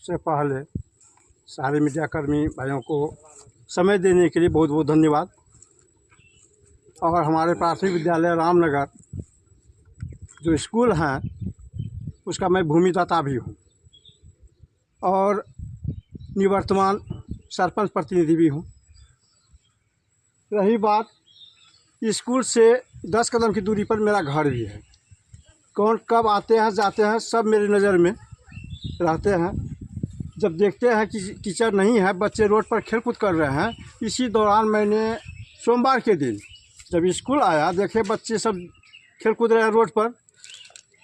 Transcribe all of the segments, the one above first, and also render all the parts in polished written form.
से पहले सारे मीडियाकर्मी भाइयों को समय देने के लिए बहुत बहुत धन्यवाद। और हमारे प्राथमिक विद्यालय रामनगर जो स्कूल हैं उसका मैं भूमिदाता भी हूँ और निवर्तमान सरपंच प्रतिनिधि भी हूँ। रही बात, स्कूल से 10 कदम की दूरी पर मेरा घर भी है। कौन कब आते हैं जाते हैं सब मेरी नज़र में रहते हैं। जब देखते हैं कि टीचर नहीं है, बच्चे रोड पर खेल कूद कर रहे हैं, इसी दौरान मैंने सोमवार के दिन जब स्कूल आया, देखे बच्चे सब खेल कूद रहे हैं रोड पर।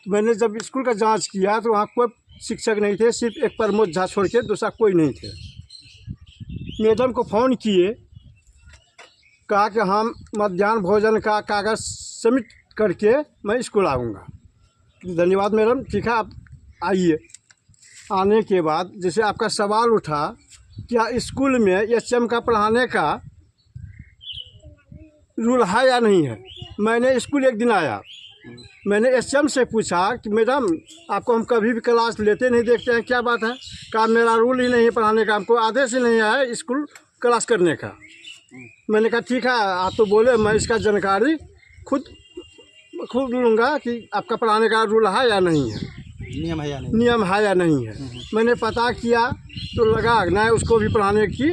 मैंने जब स्कूल का जांच किया तो वहाँ कोई शिक्षक नहीं थे, सिर्फ एक प्रमोद झा छोड़ के दूसरा कोई नहीं थे। मैडम को फ़ोन किए, कहा कि हम मध्याह्न भोजन का कागज़ सबमिट करके मैं स्कूल आऊँगा। धन्यवाद मैडम, ठीक है आप आइए। आने के बाद जैसे आपका सवाल उठा क्या स्कूल में एचएम का पढ़ाने का रूल है या नहीं है, मैंने स्कूल एक दिन आया, मैंने एचएम से पूछा कि मैडम आपको हम कभी भी क्लास लेते नहीं देखते हैं, क्या बात है? कहा मेरा रूल ही नहीं है पढ़ाने का, हमको आदेश ही नहीं है स्कूल क्लास करने का। मैंने कहा ठीक है, आप तो बोले, मैं इसका जानकारी खुद लूँगा कि आपका पढ़ाने का रूल है या नहीं है, नियम है या नहीं, नियम है या नहीं है। मैंने पता किया तो लगा नहीं, उसको भी पढ़ाने की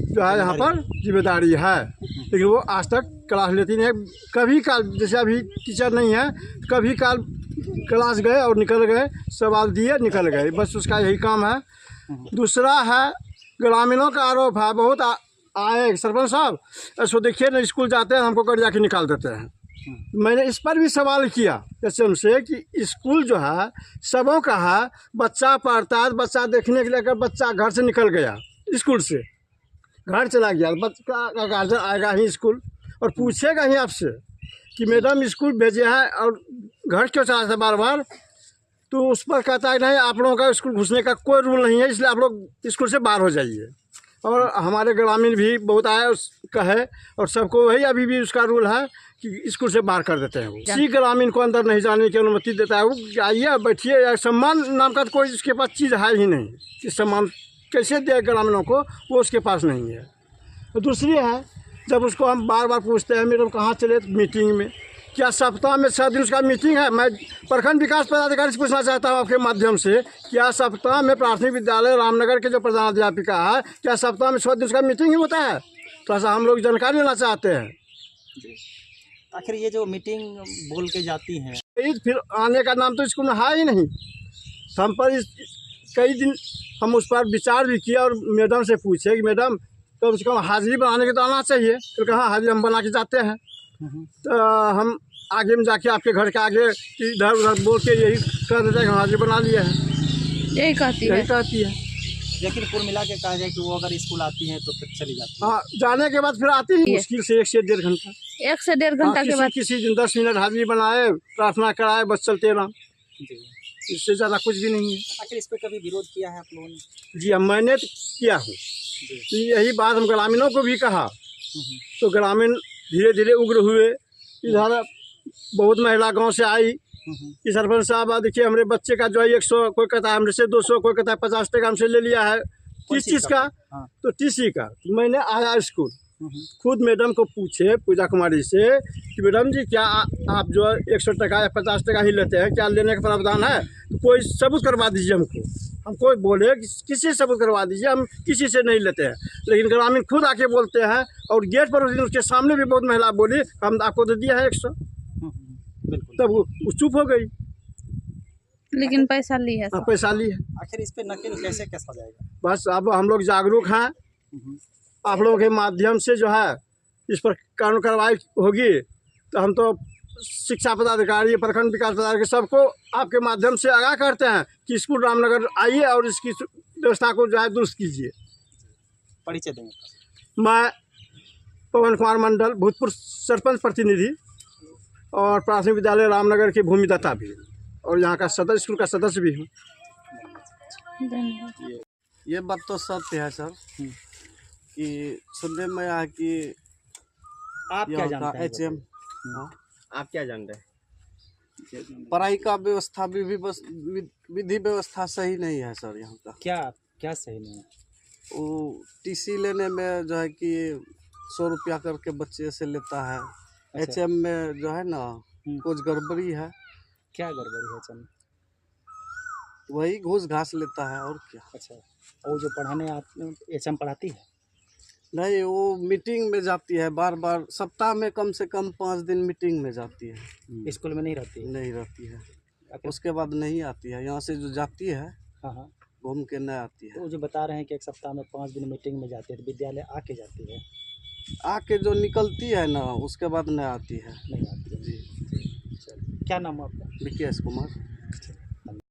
जो है यहाँ पर जिम्मेदारी है, लेकिन वो आज तक क्लास लेती नहीं है। कभी काल जैसे अभी टीचर नहीं है, कभी काल क्लास गए और निकल गए, सवाल दिए निकल गए, बस उसका यही काम है। दूसरा है ग्रामीणों का आरोप है, बहुत आए सरपंच साहब ऐसो देखिए ना, स्कूल जाते हैं हमको कर जाके निकाल देते हैं। मैंने इस पर भी सवाल किया एचएम से कि स्कूल जो है सबों का है, बच्चा पढ़ता है, बच्चा देखने के लिए अगर बच्चा घर से निकल गया, स्कूल से घर चला गया, बच्चा का गार्जियन आएगा ही स्कूल और पूछेगा ही आपसे कि मैडम स्कूल भेजे हैं और घर क्यों चला था बार बार, तो उस पर कहता है नहीं आप लोगों का स्कूल घुसने का कोई रूल नहीं है, इसलिए आप लोग स्कूल से बाहर हो जाइए। और हमारे ग्रामीण भी बहुत आए उसका है और सबको वही अभी भी उसका रूल है कि स्कूल से बाहर कर देते हैं। वो किसी ग्रामीण को अंदर नहीं जाने की अनुमति देता है, वो आइए बैठिए, या सम्मान नाम का कोई उसके पास चीज़ है ही नहीं कि सम्मान कैसे दे ग्रामीणों को, वो उसके पास नहीं है। और दूसरी है, जब उसको हम बार बार पूछते हैं मैडम कहाँ चले, मीटिंग में, क्या सप्ताह में 6 दिन उसका मीटिंग है? मैं प्रखंड विकास पदाधिकारी से पूछना चाहता हूँ आपके माध्यम से, क्या सप्ताह में प्राथमिक विद्यालय रामनगर के जो प्रधानाध्यापिका है, क्या सप्ताह में 6 दिन उसका मीटिंग ही होता है? थोड़ा सा हम लोग जानकारी लेना चाहते हैं। आखिर ये जो मीटिंग बोल के जाती हैं, फिर आने का नाम तो स्कूल में है ही नहीं। हम पर कई दिन हम उस पर विचार भी किया और मैडम से पूछे कि मैडम कम से कम हाजिरी बनाने के तो आना चाहिए, तो कहाँ हाजिरी हम बना के जाते हैं। तो हम आगे में जाके आपके घर के आगे इधर उधर बोल के यही कह देते हैं हाजिरी बना लिए हैं, यही कहती है। लेकिन कुल मिला के कहा जाए कि वो अगर स्कूल आती हैं तो फिर चली जाती है। हाँ, जाने के बाद फिर आती ही मुश्किल से 1 से 1.5 घंटा, 1 से 1.5 घंटा के बाद किसी दिन 10 मिनट हाजिरी बनाए, प्रार्थना कराए, बस चलते रहा, इससे ज़्यादा कुछ भी नहीं है। आखिर इस पर कभी विरोध किया है आप लोगों ने? जी मैंने तो किया हूँ, तो यही बात हम ग्रामीणों को भी कहा, तो ग्रामीण धीरे धीरे उग्र हुए। इधर बहुत महिला गांव से आई कि सरपंच साहब देखिए हमारे बच्चे का जो है 100, कोई कहता है हमसे से 200, कोई कहता है 50 टका हमसे ले लिया है, किस चीज़ का? तो टीसी का। तो मैंने आया स्कूल, खुद मैडम को पूछे पूजा कुमारी से कि मैडम जी क्या आप जो 100 टका या 50 टका ही लेते हैं, क्या लेने का प्रावधान है? तो कोई सबूत करवा दीजिए हमको। हमको बोले किसी से सबूत करवा दीजिए, हम किसी से नहीं लेते हैं। लेकिन ग्रामीण खुद आके बोलते हैं और गेट पर उसके सामने भी बहुत महिला बोली हम आपको दे दिया है 100, तब वो चुप हो गई। लेकिन पैसा ली है, पैसा ली है। आखिर इस पे नकेल कैसे कसा जाएगा? बस अब हम लोग जागरूक हैं, आप लोगों के माध्यम से जो है इस पर कानून कार्रवाई होगी, तो हम तो शिक्षा पदाधिकारी, प्रखंड विकास पदाधिकारी सबको आपके माध्यम से आगाह करते हैं कि स्कूल रामनगर आइए और इसकी व्यवस्था को जो है दुरुस्त कीजिए। परिचय देंगे? मैं पवन कुमार मंडल, भूतपूर्व सरपंच प्रतिनिधि और प्राथमिक विद्यालय रामनगर के भूमिदाता भी, और यहाँ का सदस्य, स्कूल का सदस्य भी हूँ। ये बात तो सत्य है सर कि सुनने में आया कि आप क्या जानते हैं? एचएम, आप क्या जानते हैं? पढ़ाई का व्यवस्था भी बस विधि व्यवस्था सही नहीं है सर यहाँ का। क्या क्या सही नहीं है? वो टीसी लेने में जो है कि 100 रुपया करके बच्चे से लेता है। HM में जो है ना कुछ गड़बड़ी है। क्या गड़बड़ी है चल? वही घूस घास लेता है और क्या। अच्छा, वो जो पढ़ाने HM पढ़ाती है? नहीं, वो मीटिंग में जाती है बार बार, सप्ताह में कम से कम 5 दिन मीटिंग में जाती है। स्कूल में नहीं रहती है? नहीं रहती है, आखिर- उसके बाद नहीं आती है। यहाँ से जो जाती है हाँ हाँ। घूम के नहीं आती है। तो वो जो बता रहे हैं कि एक सप्ताह में 5 दिन मीटिंग में जाती है, तो विद्यालय आके जाती है? आके जो निकलती है ना उसके बाद नहीं आती है। नहीं आती है। जी, चलिए, क्या नाम है आपका? विकेश कुमार।